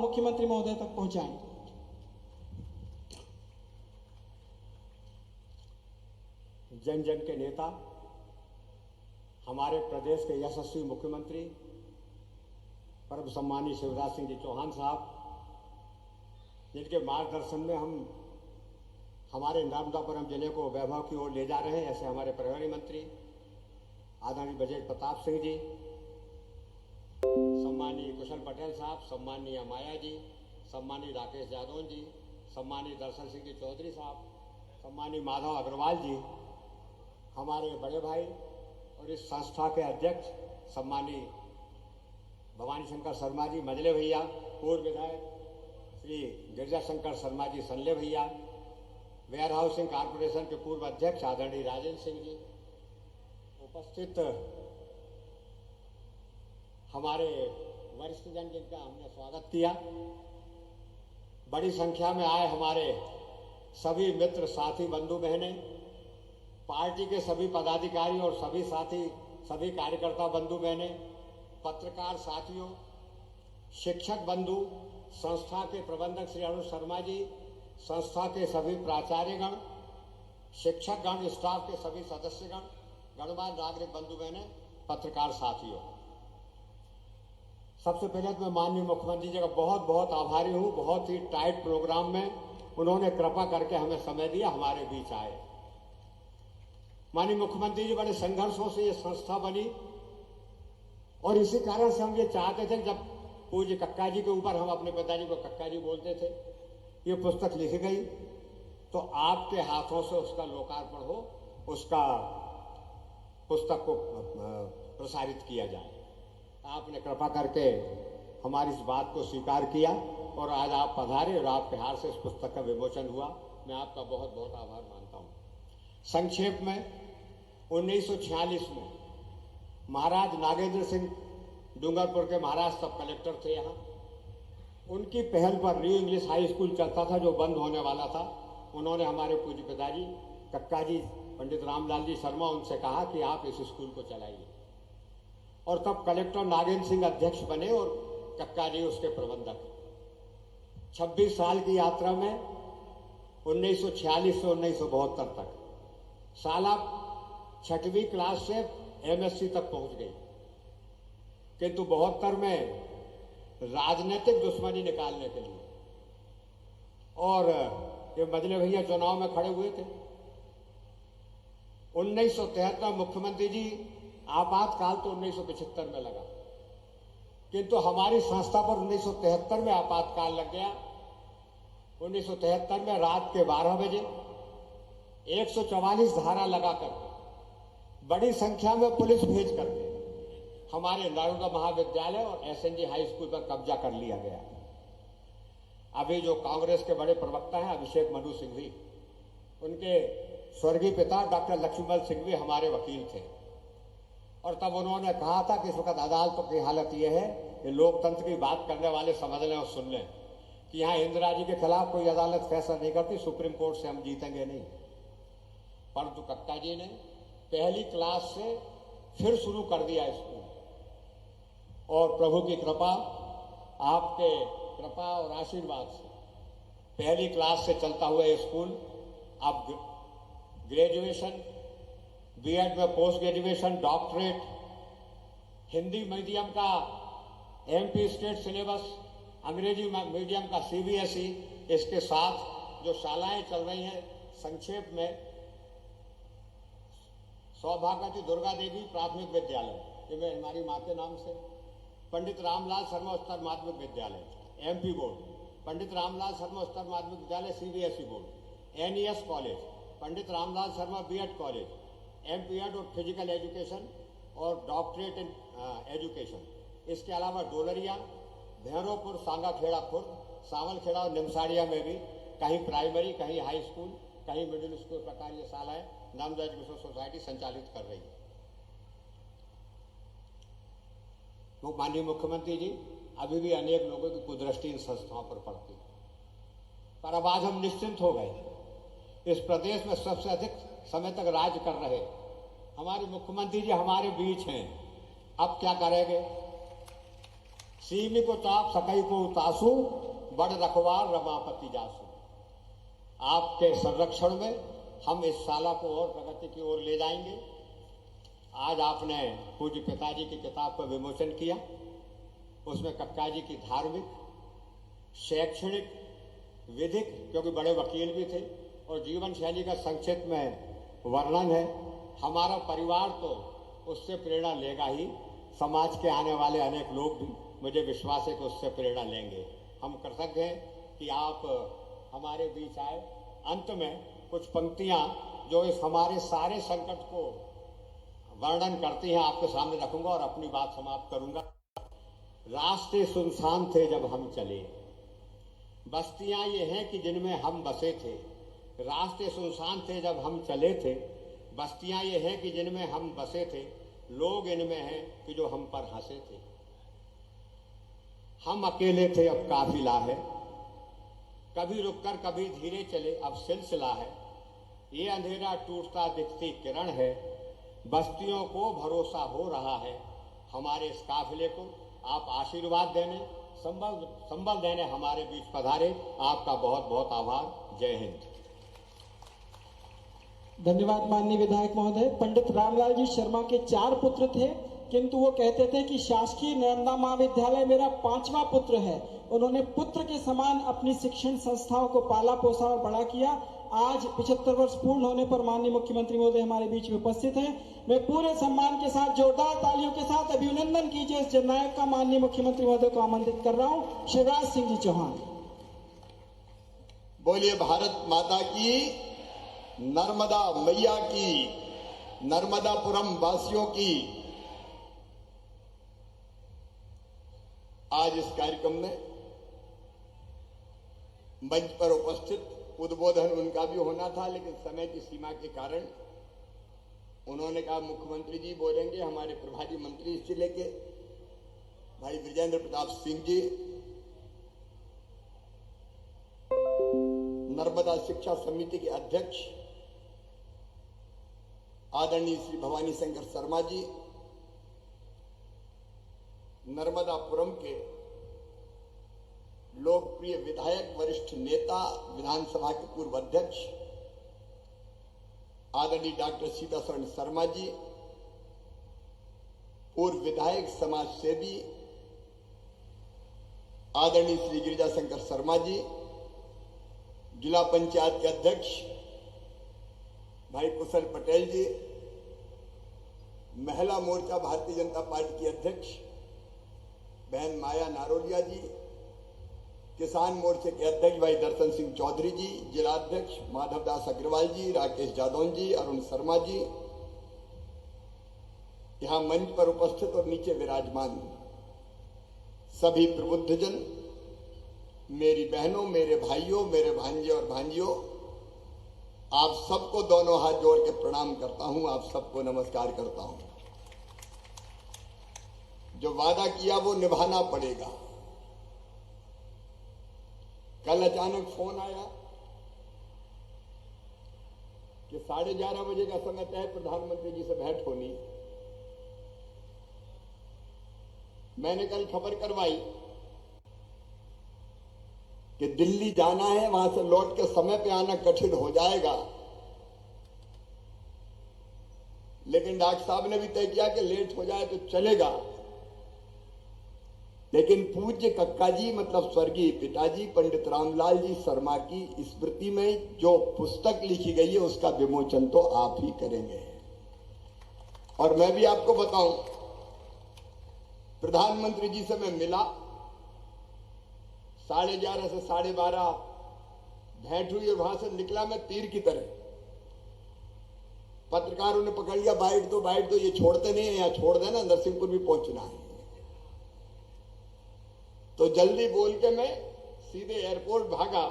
मुख्यमंत्री महोदय तक पहुंचाएं। जन जन के नेता, हमारे प्रदेश के यशस्वी मुख्यमंत्री परम सम्मानीय शिवराज सिंह जी चौहान साहब, जिनके मार्गदर्शन में हम हमारे नर्मदापुरम जिले को वैभव की ओर ले जा रहे हैं, ऐसे हमारे प्रभारी मंत्री आदरणीय बजेट प्रताप सिंह जी, सम्मानीय कुशल पटेल साहब, सम्मानीय माया जी, सम्मानीय राकेश यादव जी, सम्मानीय दर्शन सिंह जी चौधरी साहब, सम्मानीय माधव अग्रवाल जी, हमारे बड़े भाई और इस संस्था के अध्यक्ष सम्मानीय भवानी शंकर शर्मा जी मजले भैया, पूर्व विधायक श्री गिरजा शंकर शर्मा जी सनले भैया, वेयर हाउसिंग कारपोरेशन के पूर्व अध्यक्ष आदरणीय राजेंद्र सिंह जी, उपस्थित हमारे वरिष्ठ जन जिनका हमने स्वागत किया, बड़ी संख्या में आए हमारे सभी मित्र साथी बंधु बहनें, पार्टी के सभी पदाधिकारी और सभी साथी सभी कार्यकर्ता बंधु बहनें, पत्रकार साथियों, शिक्षक बंधु, संस्था के प्रबंधक श्री अरुण शर्मा जी, संस्था के सभी प्राचार्यगण, शिक्षकगण, स्टाफ के सभी सदस्यगण, गणमान्य नागरिक बंधु बहनें, पत्रकार साथियों, सबसे पहले तो मैं माननीय मुख्यमंत्री जी का बहुत बहुत आभारी हूं। बहुत ही टाइट प्रोग्राम में उन्होंने कृपा करके हमें समय दिया, हमारे बीच आए। माननीय मुख्यमंत्री जी, बड़े संघर्षों से ये संस्था बनी और इसी कारण से हम ये चाहते थे, जब पूज्य कक्का जी के ऊपर, हम अपने पिताजी को कक्का जी बोलते थे, ये पुस्तक लिखी गई तो आपके हाथों से उसका लोकार्पण हो, उसका पुस्तक को प्रसारित किया जाए। आपने कृपा करके हमारी इस बात को स्वीकार किया और आज आप पधारे और आपके हाथ से इस पुस्तक का विमोचन हुआ। मैं आपका बहुत बहुत आभार मानता हूं। संक्षेप में 1946 में महाराज नागेंद्र सिंह डूंगरपुर के महाराज सब कलेक्टर थे यहाँ, उनकी पहल पर न्यू इंग्लिश हाई स्कूल चलता था जो बंद होने वाला था। उन्होंने हमारे पूज्य पिताजी कक्का जी पंडित रामलाल जी शर्मा, उनसे कहा कि आप इस स्कूल को चलाइए और तब कलेक्टर नागेंद्र सिंह अध्यक्ष बने और कक्का जी उसके प्रबंधक। 26 साल की यात्रा में 1946 से 1972 तक शाला 6वीं क्लास से एमएससी तक पहुंच गई, किंतु 72 में राजनीतिक दुश्मनी निकालने के लिए और ये मजले भैया चुनाव में खड़े हुए थे। 1973 मुख्यमंत्री जी, आपातकाल तो 1975 में लगा, किंतु हमारी संस्था पर 1973 में आपातकाल लग गया। 1973 में रात के 12 बजे 144 धारा लगाकर बड़ी संख्या में पुलिस भेज करके हमारे नर्मदा महाविद्यालय और एसएनजी हाई स्कूल पर कब्जा कर लिया गया। अभी जो कांग्रेस के बड़े प्रवक्ता हैं अभिषेक मनु सिंघवी, उनके स्वर्गीय पिता डॉक्टर लक्ष्मण सिंघवी हमारे वकील थे और तब उन्होंने कहा था कि इस वक्त अदालतों की हालत यह है कि लोकतंत्र की बात करने वाले समझ लें और सुन लें कि यहाँ इंदिरा जी के खिलाफ कोई अदालत फैसला नहीं करती, सुप्रीम कोर्ट से हम जीतेंगे नहीं। परंतु कक्का जी ने पहली क्लास से फिर शुरू कर दिया स्कूल और प्रभु की कृपा, आपके कृपा और आशीर्वाद से पहली क्लास से चलता हुआ स्कूल अब ग्रेजुएशन, बीएड में post graduation, doctorate, Hindi medium का एमपी स्टेट सिलेबस, अंग्रेजी मीडियम का सीबीएसई, इसके साथ जो शालाएं चल रही हैं, संक्षेप में सौभाग्यवती दुर्गा देवी प्राथमिक विद्यालय, जिसमें हमारी माँ के नाम से, पंडित रामलाल शर्मा उच्चतर माध्यमिक विद्यालय एमपी बोर्ड, पंडित रामलाल शर्मा उच्चतर माध्यमिक विद्यालय CBSE board, NES college, Pandit Ramlal Sharma BEd college, MPEd और फिजिकल एजुकेशन और डॉक्टरेट इन एजुकेशन। इसके अलावा डोलरिया, भैरोपुर, सांगाखेड़ा खुर्द, सावलखेड़ा और निमसाड़िया में भी कहीं प्राइमरी, कहीं हाई स्कूल, कहीं मिडिल स्कूल प्रकार ये शालाएं नर्मदा एजुकेशन सोसाइटी संचालित कर रही है। तो माननीय मुख्यमंत्री जी, अभी भी अनेक लोगों की कुदृष्टि इन संस्थाओं पर पड़ती है, पर अब आज हम निश्चिंत हो गए। इस प्रदेश में सबसे अधिक समय तक राज कर रहे हमारे मुख्यमंत्री जी हमारे बीच हैं। अब क्या करेंगे? सीमी को ताप सकई को उतासू, बड़ रखवार रमापति जासू। आपके संरक्षण में हम इस शाला को और प्रगति की ओर ले जाएंगे। आज आपने पूज्य पिताजी की किताब का विमोचन किया। उसमें कक्का जी की धार्मिक, शैक्षणिक, विधिक, क्योंकि बड़े वकील भी थे, और जीवन शैली का संक्षिप्त में वर्णन है। हमारा परिवार तो उससे प्रेरणा लेगा ही, समाज के आने वाले अनेक लोग भी मुझे विश्वास है कि उससे प्रेरणा लेंगे। हम कृतज्ञ हैं कि आप हमारे बीच आए। अंत में कुछ पंक्तियां जो इस हमारे सारे संकट को वर्णन करती हैं आपके सामने रखूंगा और अपनी बात समाप्त करूंगा। रास्ते सुनसान थे जब हम चले, बस्तियां ये हैं कि जिनमें हम बसे थे। रास्ते सुनसान थे जब हम चले थे, बस्तियां ये हैं कि जिनमें हम बसे थे। लोग इनमें हैं कि जो हम पर हंसे थे। हम अकेले थे अब काफिला है, कभी रुककर कभी धीरे चले अब सिलसिला है। ये अंधेरा टूटता दिखती किरण है, बस्तियों को भरोसा हो रहा है। हमारे इस काफिले को आप आशीर्वाद देने, संबल देने हमारे बीच पधारे। आपका बहुत बहुत आभार। जय हिंद। धन्यवाद माननीय विधायक महोदय। पंडित रामलाल जी शर्मा के 4 पुत्र थे, किंतु वो कहते थे कि शासकीय नालंदा महाविद्यालय मेरा 5वां पुत्र है। उन्होंने पुत्र के समान अपनी शिक्षण संस्थाओं को पाला पोसा और बड़ा किया। आज 75 वर्ष पूर्ण होने पर माननीय मुख्यमंत्री महोदय हमारे बीच में उपस्थित हैं। मैं पूरे सम्मान के साथ जोरदार तालियों के साथ अभिनंदन कीजिए इस जननायक का। माननीय मुख्यमंत्री महोदय को आमंत्रित कर रहा हूं। शिवराज सिंह जी चौहान। बोलिए भारत माता की, नर्मदा मैया की, नर्मदापुरम वासियों की। आज इस कार्यक्रम में मंच पर उपस्थित उद्बोधन उनका भी होना था, लेकिन समय की सीमा के कारण उन्होंने कहा मुख्यमंत्री जी बोलेंगे। हमारे प्रभारी मंत्री इस जिले के भाई विजेंद्र प्रताप सिंह जी, नर्मदा शिक्षा समिति के अध्यक्ष आदरणीय श्री भवानी शंकर शर्मा जी, नर्मदापुरम के लोकप्रिय विधायक, वरिष्ठ नेता, विधानसभा के पूर्व अध्यक्ष आदरणीय डॉक्टर सीतासरण शर्मा जी, पूर्व विधायक, समाज सेवी आदरणीय श्री गिरिजा शंकर शर्मा जी, जिला पंचायत के अध्यक्ष भाई कुशल पटेल जी, महिला मोर्चा भारतीय जनता पार्टी की अध्यक्ष बहन माया नारोलिया जी, किसान मोर्चे के अध्यक्ष भाई दर्शन सिंह चौधरी जी, जिला अध्यक्ष माधवदास अग्रवाल जी, राकेश जादौन जी, अरुण शर्मा जी, यहां मंच पर उपस्थित और नीचे विराजमान सभी प्रबुद्धजन, मेरी बहनों, मेरे भाइयों, मेरे भांजे और भांजियों, आप सबको दोनों हाथ जोड़ के प्रणाम करता हूं। आप सबको नमस्कार करता हूं। जो वादा किया वो निभाना पड़ेगा। कल अचानक फोन आया कि 11:30 बजे का समय तय, प्रधानमंत्री जी से भेंट होनी। मैंने कल खबर करवाई कि दिल्ली जाना है, वहां से लौट के समय पे आना कठिन हो जाएगा, लेकिन डॉक्टर साहब ने भी तय किया कि लेट हो जाए तो चलेगा। लेकिन पूज्य कक्का जी मतलब स्वर्गीय पिताजी पंडित रामलाल जी शर्मा की स्मृति में जो पुस्तक लिखी गई है उसका विमोचन तो आप ही करेंगे। और मैं भी आपको बताऊं, प्रधानमंत्री जी से मैं मिला, 11:30 से 12:30 भेंट हुई और वहां से निकला मैं तीर की तरह। पत्रकारों ने पकड़ लिया, बाइट दो, ये छोड़ते नहीं है, यहां छोड़ देना, नरसिंहपुर भी पहुंचना है। तो जल्दी बोल के मैं सीधे एयरपोर्ट भागा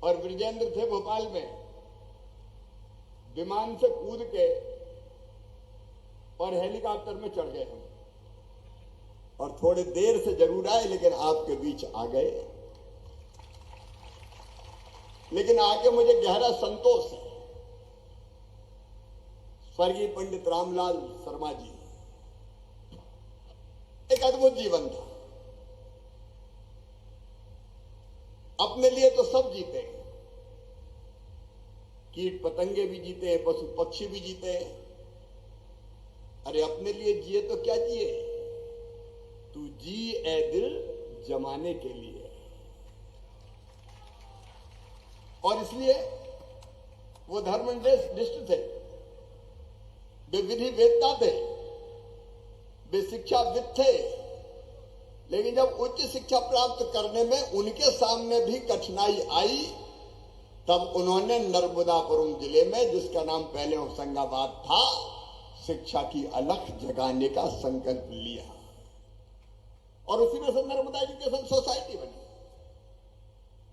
और विजेंद्र थे भोपाल में, विमान से कूद के और हेलीकॉप्टर में चढ़ गए हम, और थोड़ी देर से जरूर आए लेकिन आपके बीच आ गए। लेकिन आके मुझे गहरा संतोष है। स्वर्गीय पंडित रामलाल शर्मा जी एक अद्भुत जीवन था। अपने लिए तो सब जीते, कीट पतंगे भी जीते, पशु पक्षी भी जीते। अरे अपने लिए जिए तो क्या जिए, तू जी ए दिल जमाने के लिए। और इसलिए वो धर्मनिष्ठ थे, वे विधि वेदता थे, वे शिक्षाविद थे। लेकिन जब उच्च शिक्षा प्राप्त करने में उनके सामने भी कठिनाई आई, तब उन्होंने नर्मदापुरम जिले में, जिसका नाम पहले होशंगाबाद था, शिक्षा की अलख जगाने का संकल्प लिया। और उसी में से नर्मदा एजुकेशन सोसाइटी बनी,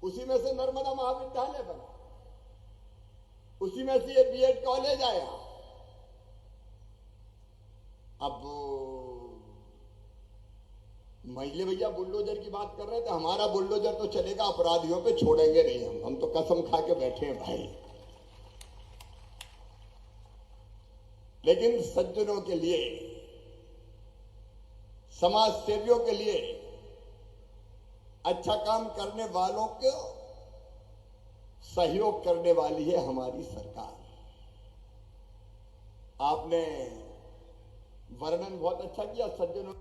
उसी में से नर्मदा महाविद्यालय बना, उसी में से ये बीएड कॉलेज आया। अब महिले भैया बुलडोजर की बात कर रहे थे, हमारा बुलडोजर तो चलेगा, अपराधियों पे छोड़ेंगे नहीं हम तो कसम खा के बैठे हैं भाई। लेकिन सज्जनों के लिए, समाज सेवियों के लिए, अच्छा काम करने वालों को सहयोग करने वाली है हमारी सरकार। आपने वर्णन बहुत अच्छा किया, सज्जनों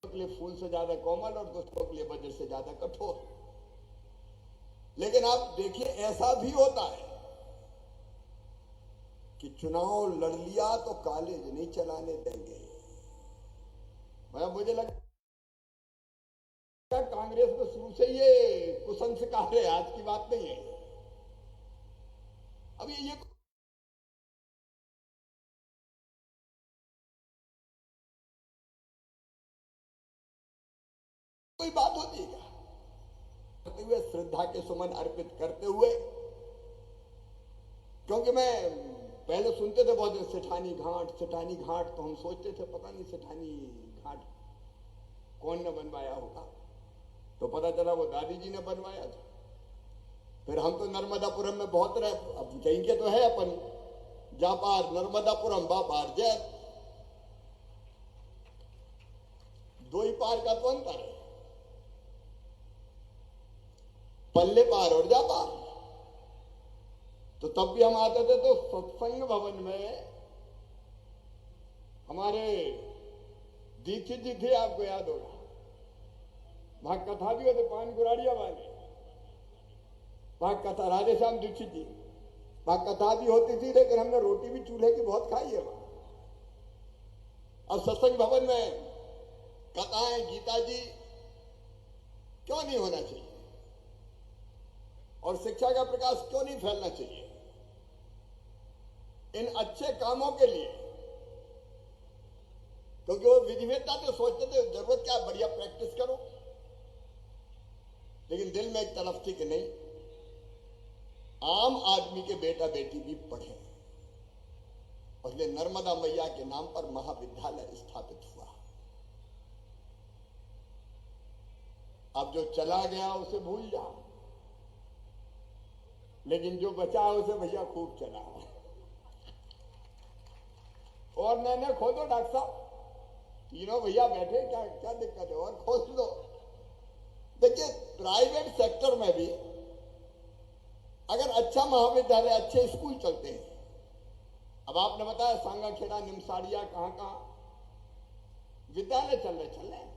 के लिए फूल से ज्यादा कोमल और दुष्टों के लिए वज्र से ज्यादा कठोर। लेकिन आप देखिए, ऐसा भी होता है कि चुनाव लड़ लिया तो कॉलेज नहीं चलाने देंगे। मुझे लगता कांग्रेस को शुरू से ये कुसंस्कार है, आज की बात नहीं है। अब ये कोई बात होती है क्या? करते हुए श्रद्धा के सुमन अर्पित करते हुए, क्योंकि मैं पहले सुनते थे बहुत सेठानी घाट, सेठानी घाट, तो हम सोचते थे पता नहीं सेठानी घाट कौन ने बनवाया होगा, तो पता चला वो दादी जी ने बनवाया था। फिर हम तो नर्मदापुरम में बहुत रहे, अब कहीं के तो है अपन, जा पार नर्मदापुरम बा पार जय, दो ही पार का तो अंतर है, पल्ले पार और जा पार। तो तब भी हम आते थे तो सत्संग भवन में हमारे दीक्षित जी थे, आपको याद होगा, वहां कथा भी होते, पान गुराड़िया वाले, वहां कथा, राधे श्याम दीक्षित जी, वहां कथा भी होती थी, लेकिन हमने रोटी भी चूल्हे की बहुत खाई है वहां। अब सत्संग भवन में कथाएं, गीता जी क्यों नहीं होना चाहिए, और शिक्षा का प्रकाश क्यों नहीं फैलना चाहिए? इन अच्छे कामों के लिए, क्योंकि वो विधिवेता तो सोचते थे जरूरत क्या, बढ़िया प्रैक्टिस करो, लेकिन दिल में एक तरफ थी कि नहीं, आम आदमी के बेटा बेटी भी पढ़े। और इसलिए नर्मदा मैया के नाम पर महाविद्यालय स्थापित हुआ। अब जो चला गया उसे भूल जाओ, लेकिन जो बचा उसे भैया खूब चला। और नए खोदो डॉक्टर साहब, तीनों भैया बैठे, क्या क्या दिक्कत है, और खोद लो। देखिए, प्राइवेट सेक्टर में भी अगर अच्छा महाविद्यालय, अच्छे स्कूल चलते हैं, अब आपने बताया सांगाखेड़ा, निमसाड़िया, कहां विद्यालय चल रहे,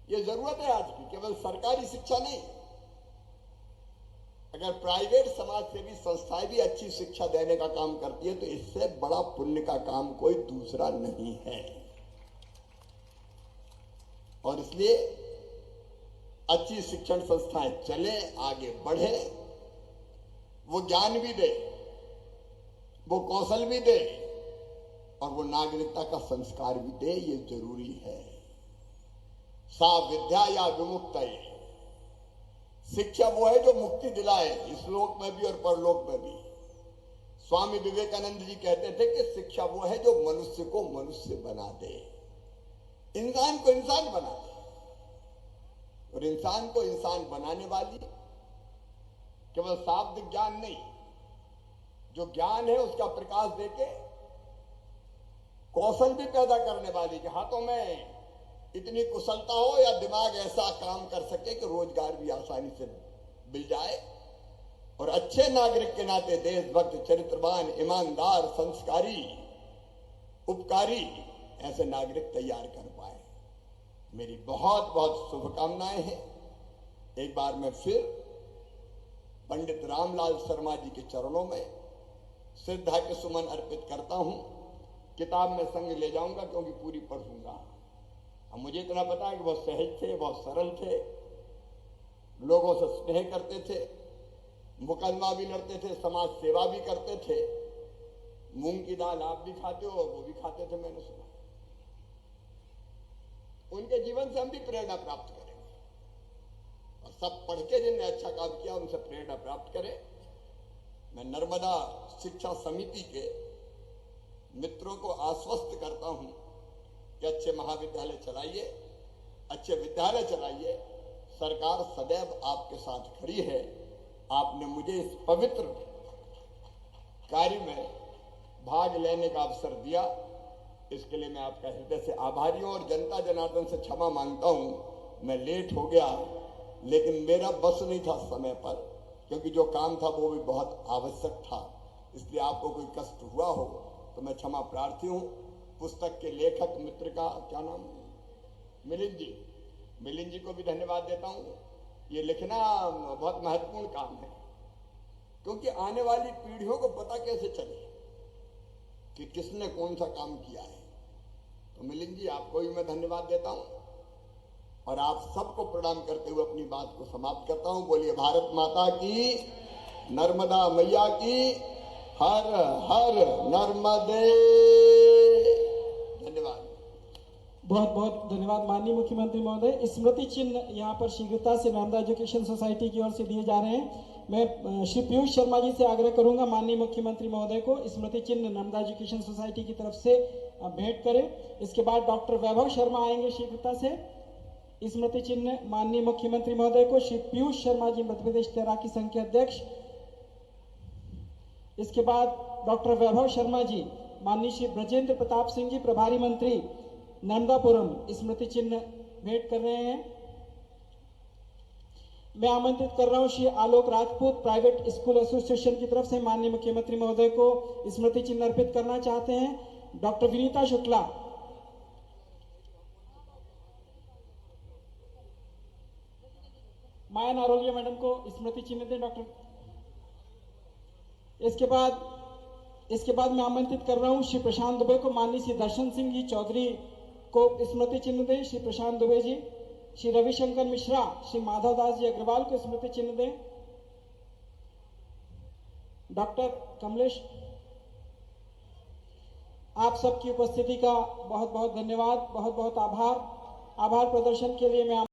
ये जरूरत है आज की, केवल सरकारी शिक्षा नहीं। अगर प्राइवेट समाज सेवी संस्थाएं भी अच्छी शिक्षा देने का काम करती है, तो इससे बड़ा पुण्य का काम कोई दूसरा नहीं है। और इसलिए अच्छी शिक्षण संस्थाएं चले, आगे बढ़े, वो ज्ञान भी दे, वो कौशल भी दे, और वो नागरिकता का संस्कार भी दे, ये जरूरी है। सा विद्या या विमुक्त, शिक्षा वो है जो मुक्ति दिलाए, इस लोक में भी और परलोक में भी। स्वामी विवेकानंद जी कहते थे कि शिक्षा वो है जो मनुष्य को मनुष्य बना दे, इंसान को इंसान बना दे। और इंसान को इंसान बनाने वाली केवल शाब्दिक ज्ञान नहीं, जो ज्ञान है उसका प्रकाश देके कौशल भी पैदा करने वाली, कि हाथों में इतनी कुशलता हो या दिमाग ऐसा काम कर सके कि रोजगार भी आसानी से मिल जाए और अच्छे नागरिक के नाते देशभक्त, चरित्रवान, ईमानदार, संस्कारी, उपकारी ऐसे नागरिक तैयार कर पाए। मेरी बहुत बहुत शुभकामनाएं हैं। एक बार मैं फिर पंडित रामलाल शर्मा जी के चरणों में श्रद्धा के सुमन अर्पित करता हूं। किताब में संग ले जाऊंगा क्योंकि पूरी पढ़ूंगा। अब मुझे इतना पता है कि बहुत सहज थे, बहुत सरल थे, लोगों से स्नेह करते थे, मुकदमा भी लड़ते थे, समाज सेवा भी करते थे। मूंग की दाल आप भी खाते हो और वो भी खाते थे, मैंने सुना। उनके जीवन से हम भी प्रेरणा प्राप्त करेंगे और सब पढ़ के जिनने अच्छा काम किया उनसे प्रेरणा प्राप्त करें। मैं नर्मदा शिक्षा समिति के मित्रों को आश्वस्त करता हूं कि अच्छे महाविद्यालय चलाइए, अच्छे विद्यालय चलाइए। सरकार सदैव आपके साथ खड़ी है। आपने मुझे इस पवित्र कार्य में भाग लेने का अवसर दिया, इसके लिए मैं आपका हृदय से आभारी हूं और जनता जनार्दन से क्षमा मांगता हूं। मैं लेट हो गया, लेकिन मेरा बस नहीं था समय पर, क्योंकि जो काम था वो भी बहुत आवश्यक था। इसलिए आपको कोई कष्ट हुआ हो तो मैं क्षमा प्रार्थी हूं। पुस्तक के लेखक मित्र का क्या नाम, मिलिंद जी को भी धन्यवाद देता हूं। ये लिखना बहुत महत्वपूर्ण काम है, क्योंकि आने वाली पीढ़ियों को पता कैसे चले कि किसने कौन सा काम किया है। तो मिलिंद जी, आपको भी मैं धन्यवाद देता हूं और आप सबको प्रणाम करते हुए अपनी बात को समाप्त करता हूं। बोलिए भारत माता की, नर्मदा मैया की, हर हर नर्मदे। धन्यवाद। बहुत बहुत धन्यवाद माननीय मुख्यमंत्री महोदय। स्मृति चिन्ह यहाँ पर शीघ्रता से नर्मदा एजुकेशन सोसाइटी की ओर से दिए जा रहे हैं। मैं श्री पीयूष शर्मा जी से आग्रह करूंगा माननीय मुख्यमंत्री महोदय को स्मृति चिन्ह नर्मदा एजुकेशन सोसाइटी की तरफ से भेंट करें। इसके बाद डॉक्टर वैभव शर्मा आएंगे शीघ्रता से। स्मृति चिन्ह माननीय मुख्यमंत्री महोदय को श्री पीयूष शर्मा जी, मध्य प्रदेश तैराकी संघ के अध्यक्ष। इसके बाद डॉक्टर वैभव शर्मा जी, माननीय श्री ब्रजेंद्र प्रताप सिंह जी, प्रभारी मंत्री नंदापुरम, स्मृति चिन्ह भेंट कर रहे हैं। मैं आमंत्रित कर रहा हूं Shri Alok Rajput, private school association की तरफ से माननीय मुख्यमंत्री महोदय को स्मृति चिन्ह अर्पित करना चाहते हैं। डॉक्टर विनीता शुक्ला, माया नारोलिया मैडम को स्मृति चिन्ह दें डॉक्टर। इसके बाद मैं आमंत्रित कर रहा हूं श्री प्रशांत दुबे को, माननीय श्री दर्शन सिंह जी चौधरी को स्मृति चिन्ह दें। श्री प्रशांत दुबे जी, श्री रविशंकर मिश्रा, श्री माधव दास जी अग्रवाल को स्मृति चिन्ह दें। डॉक्टर कमलेश, आप सबकी उपस्थिति का बहुत बहुत धन्यवाद, बहुत बहुत आभार प्रदर्शन के लिए मैं